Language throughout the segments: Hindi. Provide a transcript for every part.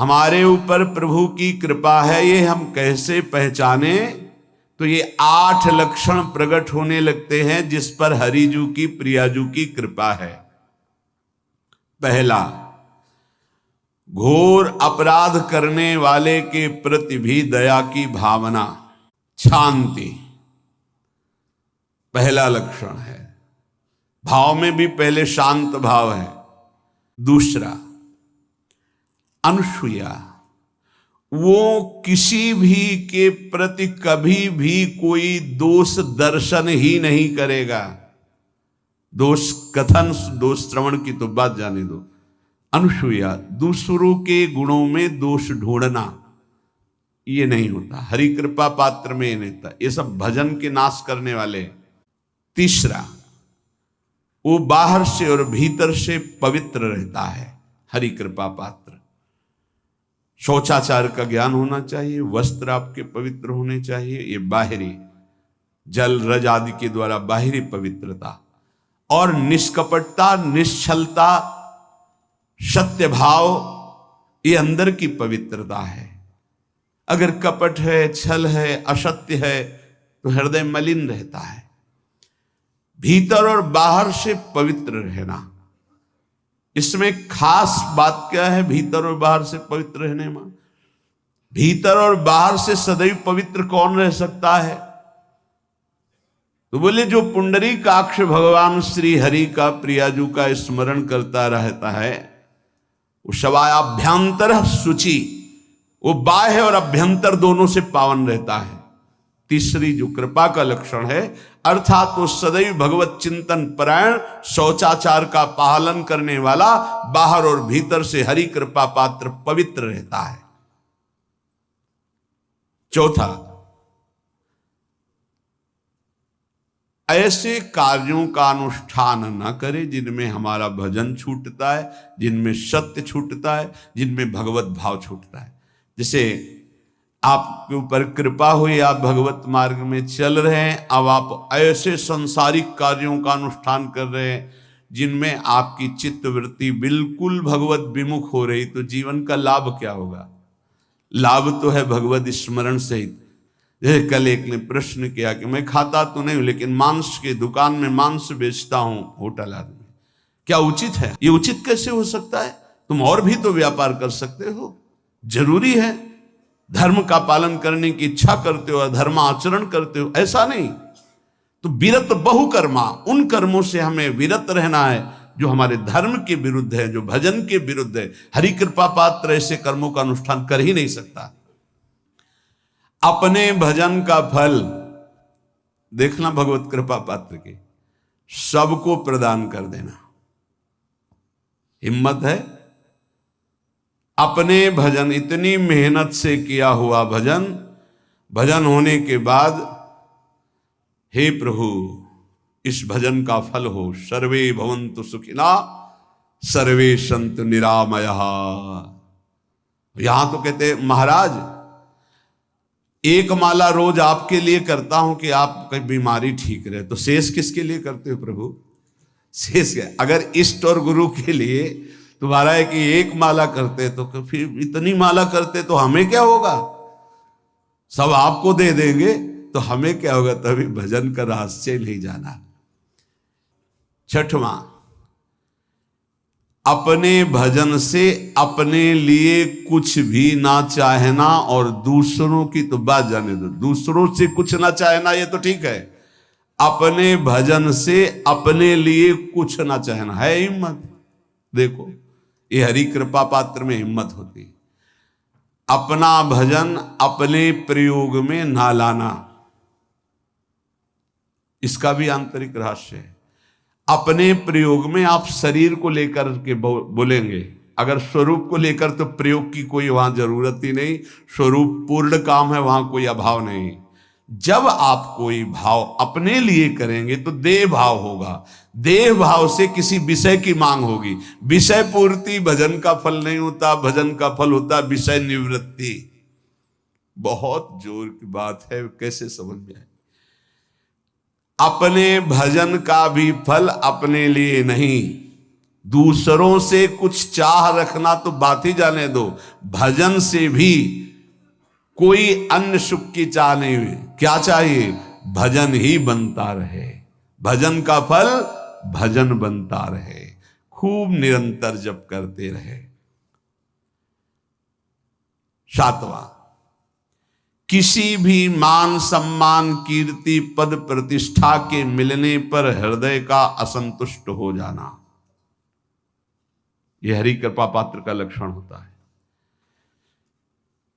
हमारे ऊपर प्रभु की कृपा है ये हम कैसे पहचाने? तो ये 8 लक्षण प्रकट होने लगते हैं जिस पर हरिजू की प्रियाजू की कृपा है। पहला, घोर अपराध करने वाले के प्रति भी दया की भावना, शांति पहला लक्षण है। भाव में भी पहले शांत भाव है। दूसरा, अनुसूया, वो किसी भी के प्रति कभी भी कोई दोष दर्शन ही नहीं करेगा। दोष कथन, दोष श्रवण की तो बात जाने दो। अनुसूया, दूसरों के गुणों में दोष ढूंढना ये नहीं होता। हरि कृपा पात्र में नहीं होता। ये सब भजन के नाश करने वाले। तीसरा, वो बाहर से और भीतर से पवित्र रहता है। हरि कृपा पात्र, शौचाचार का ज्ञान होना चाहिए, वस्त्र आपके पवित्र होने चाहिए। ये बाहरी जल रज आदि के द्वारा बाहरी पवित्रता, और निष्कपटता, निश्चलता, सत्य भाव, ये अंदर की पवित्रता है। अगर कपट है, छल है, असत्य है तो हृदय मलिन रहता है। भीतर और बाहर से पवित्र रहना, इसमें खास बात क्या है? भीतर और बाहर से पवित्र रहने में, भीतर और बाहर से सदैव पवित्र कौन रह सकता है? तो बोले जो पुंडरीकाक्ष भगवान श्री हरि का प्रियाजू का स्मरण करता रहता है वो शवायाभ्यंतर शुचि, वो बाह्य और अभ्यंतर दोनों से पावन रहता है। तीसरी जो कृपा का लक्षण है, अर्थात वो सदैव भगवत चिंतन परायण, शौचाचार का पालन करने वाला, बाहर और भीतर से हरि कृपा पात्र पवित्र रहता है। चौथा, ऐसे कार्यों का अनुष्ठान न करे जिनमें हमारा भजन छूटता है, जिनमें सत्य छूटता है, जिनमें भगवत भाव छूटता है। जैसे आपके ऊपर कृपा हुई, आप भगवत मार्ग में चल रहे हैं, अब आप ऐसे संसारिक कार्यों का अनुष्ठान कर रहे हैं जिनमें आपकी चित्तवृत्ति बिल्कुल भगवत विमुख हो रही, तो जीवन का लाभ क्या होगा? लाभ तो है भगवत स्मरण सहित। जैसे कल एक ने प्रश्न किया कि मैं खाता तो नहीं हूं लेकिन मांस की दुकान में मांस बेचता हूं, होटल आदमी, क्या उचित है? ये उचित कैसे हो सकता है? तुम और भी तो व्यापार कर सकते हो। जरूरी है धर्म का पालन करने की इच्छा करते हो, धर्माचरण करते हो, ऐसा नहीं। तो विरत बहुकर्मा, उन कर्मों से हमें विरत रहना है जो हमारे धर्म के विरुद्ध है, जो भजन के विरुद्ध है। हरि कृपा पात्र ऐसे कर्मों का अनुष्ठान कर ही नहीं सकता। अपने भजन का फल देखना भगवत कृपा पात्र के, सबको प्रदान कर देना। हिम्मत है? अपने भजन, इतनी मेहनत से किया हुआ भजन, भजन होने के बाद हे प्रभु इस भजन का फल हो, सर्वे भवन्तु सुखिना सर्वे सन्तु निरामयः। यहां तो कहते महाराज एक माला रोज आपके लिए करता हूं कि आपकी बीमारी ठीक रहे, तो शेष किसके लिए करते हो प्रभु? शेष क्या? अगर इष्ट और गुरु के लिए तुम्हारा है कि एक माला करते तो फिर इतनी माला करते तो हमें क्या होगा? सब आपको दे देंगे तो हमें क्या होगा? तभी भजन का रहस्य नहीं जाना। छठवां, अपने भजन से अपने लिए कुछ भी ना चाहना, और दूसरों की तो बात जाने दो, दूसरों से कुछ ना चाहना ये तो ठीक है, अपने भजन से अपने लिए कुछ ना चाहना है हिम्मत। देखो ये हरि कृपा पात्र में हिम्मत होती। अपना भजन अपने प्रयोग में ना लाना, इसका भी आंतरिक रहस्य है। अपने प्रयोग में आप शरीर को लेकर के बोलेंगे, अगर स्वरूप को लेकर तो प्रयोग की कोई वहां जरूरत ही नहीं, स्वरूप पूर्ण काम है, वहां कोई अभाव नहीं। जब आप कोई भाव अपने लिए करेंगे तो देह भाव होगा, देह भाव से किसी विषय की मांग होगी। विषय पूर्ति भजन का फल नहीं होता, भजन का फल होता विषय निवृत्ति। बहुत जोर की बात है, कैसे समझ में आए? अपने भजन का भी फल अपने लिए नहीं, दूसरों से कुछ चाह रखना तो बात ही जाने दो, भजन से भी कोई अन्य सुख की चाह नहीं हुई। क्या चाहिए? भजन ही बनता रहे, भजन का फल भजन बनता रहे, खूब निरंतर जप करते रहे। 7वां, किसी भी मान सम्मान कीर्ति पद प्रतिष्ठा के मिलने पर हृदय का असंतुष्ट हो जाना, यह हरि कृपा पात्र का लक्षण होता है।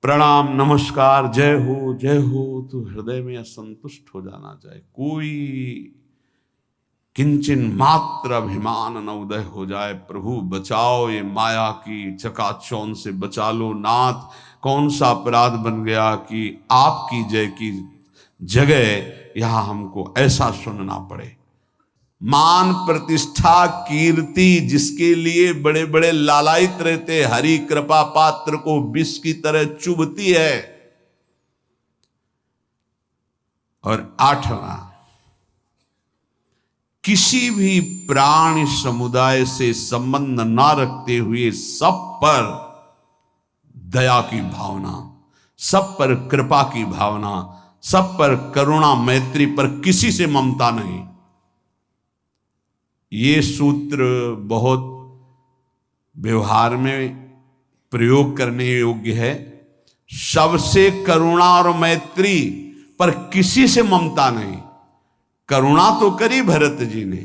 प्रणाम नमस्कार जय हो तो हृदय में असंतुष्ट हो जाना चाहिए, कोई किंचन मात्र अभिमान न उदय हो जाए। प्रभु बचाओ, ये माया की चकाचौंध से बचा लो नाथ। कौन सा अपराध बन गया कि आपकी जय की जगह यहां हमको ऐसा सुनना पड़े। मान प्रतिष्ठा कीर्ति जिसके लिए बड़े बड़े लालायित रहते, हरि कृपा पात्र को विष की तरह चुभती है। और 8वां, किसी भी प्राणी समुदाय से संबंध ना रखते हुए सब पर दया की भावना, सब पर कृपा की भावना, सब पर करुणा मैत्री पर किसी से ममता नहीं। ये सूत्र बहुत व्यवहार में प्रयोग करने योग्य है। सबसे करुणा और मैत्री पर किसी से ममता नहीं। करुणा तो करी भरत जी ने,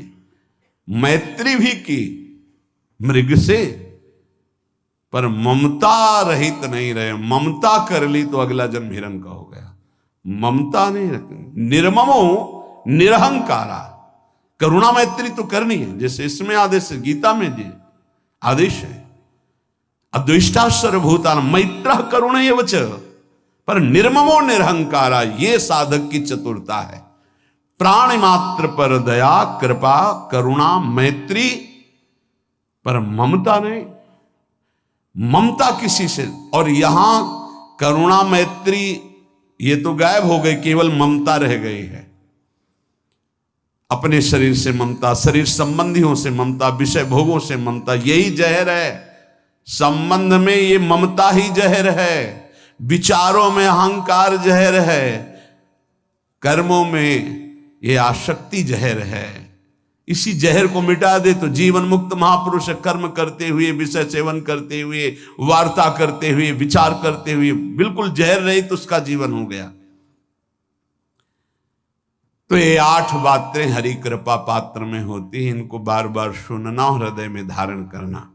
मैत्री भी की मृग से, पर ममता रहित नहीं रहे। ममता कर ली तो अगला जन्म हिरण का हो गया। ममता नहीं रखनी। निर्ममो निरहंकारा, करुणा मैत्री तो करनी है, जैसे इसमें आदेश है, गीता में जी आदेश है, अद्वेष्टा सर्वभूतानां मैत्रः करुणैव च, पर निर्ममो निरहंकारा, ये साधक की चतुरता है। प्राणी मात्र पर दया कृपा करुणा मैत्री, पर ममता नहीं। ममता किसी से, और यहां करुणा मैत्री ये तो गायब हो गई, केवल ममता रह गई है। अपने शरीर से ममता, शरीर संबंधियों से ममता, विषय भोगों से ममता, यही जहर है। संबंध में ये ममता ही जहर है, विचारों में अहंकार जहर है, कर्मों में ये आसक्ति जहर है। इसी जहर को मिटा दे तो जीवन मुक्त महापुरुष कर्म करते हुए, विषय सेवन करते हुए, वार्ता करते हुए, विचार करते हुए, बिल्कुल जहर रहित उसका जीवन हो गया। तो ये 8 बातें हरि कृपा पात्र में होती हैं, इनको बार बार सुनना, हृदय में धारण करना।